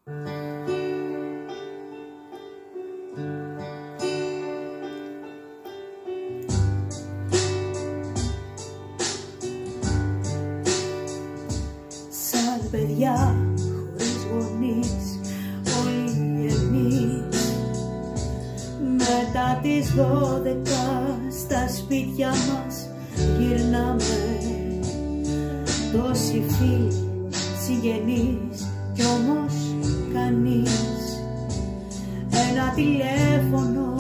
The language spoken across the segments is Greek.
Σαν παιδιά χωρίς γονείς, όλοι εμείς, μετά τις 12 στα σπίτια μας γυρνάμε. Τόσοι φίλοι, συγγενείς κι όμως κανείς ένα τηλέφωνο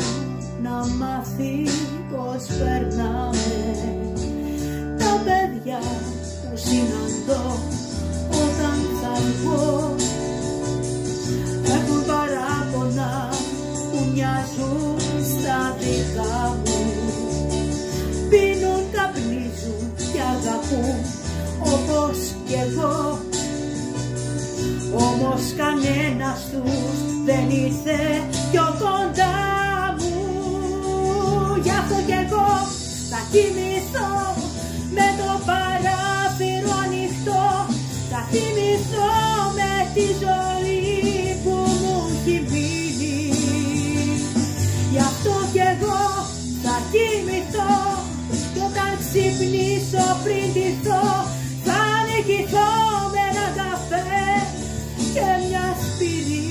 να μάθει πως περνάμε. Τα παιδιά που συναντώ όταν θα βγω έχουν παράπονα που μοιάζουν στα δικά μου. Πίνουν, καπνίζουν και αγαπούν όπως κι εγώ, όμως κανένας τους δεν ήρθε πιο κοντά μου. Γι' αυτό κι εγώ θα κοιμηθώ με το παράθυρο ανοιχτό, θα θυμηθώ με τη ζωή που μου έχει μείνει. Γι' αυτό κι εγώ θα κοιμηθώ κι όταν ξυπνήσω πριν ντυθώ θα νικηθώ με ένα καφέ και μια σπιρίνη.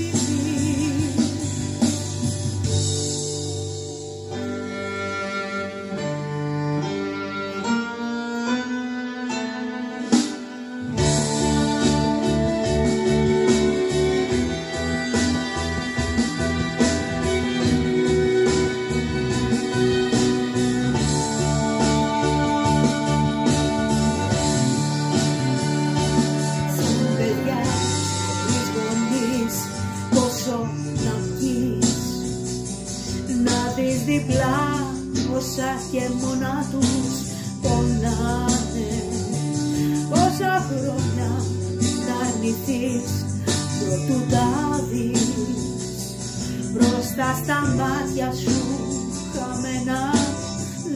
Διπλά όσα και μόνα τους πονάνε. Πόσα χρόνια να αρνηθείς προτού τα δεις, μπροστά στα μάτια σου χαμένα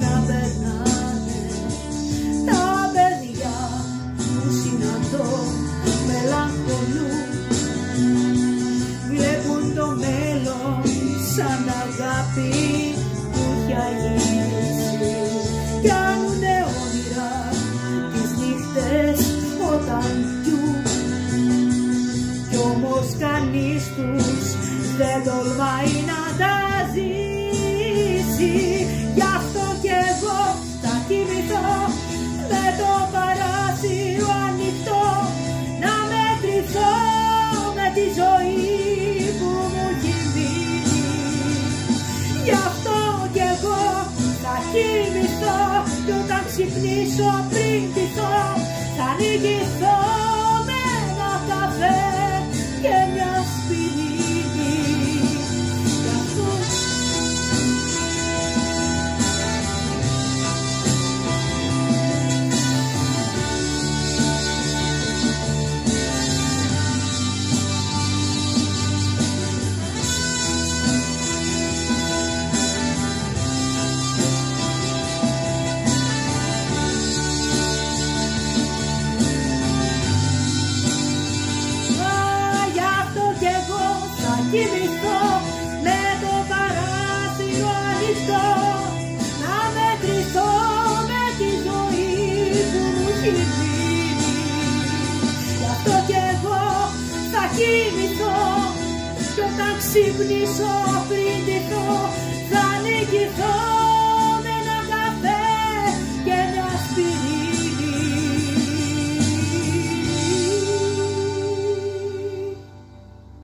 να περνάνε. Τα παιδιά που συναντώ μελαγχολούν, βλέπουν το μέλλον σαν αγάπη που έχει αγγίσει. Κάνουνε όνειρα τις νύχτες όταν πιούν, κι όμως κανείς τους δεν τολμάει να τα ζήσει. Γι' αυτό κι εγώ θα κοιμηθώ με το παράθυρο ανοιχτό, να μετρηθώ με τη ζωή που μου έχει μείνει. Γι' αυτό κι εγώ θα κοιμηθώ κι όταν ξυπνήσω πριν ντυθώ θα νικηθώ με ένα καφέ και μια σπιρίνη. Γι' αυτό κοιμηθώ με το παράθυρο ανοιχτό, να μετρηθώ με τη ζωή που μου έχει μείνει. Γι' αυτό κι εγώ θα κοιμηθώ κι όταν ξυπνήσω πριν ντυθώ θα νικηθώ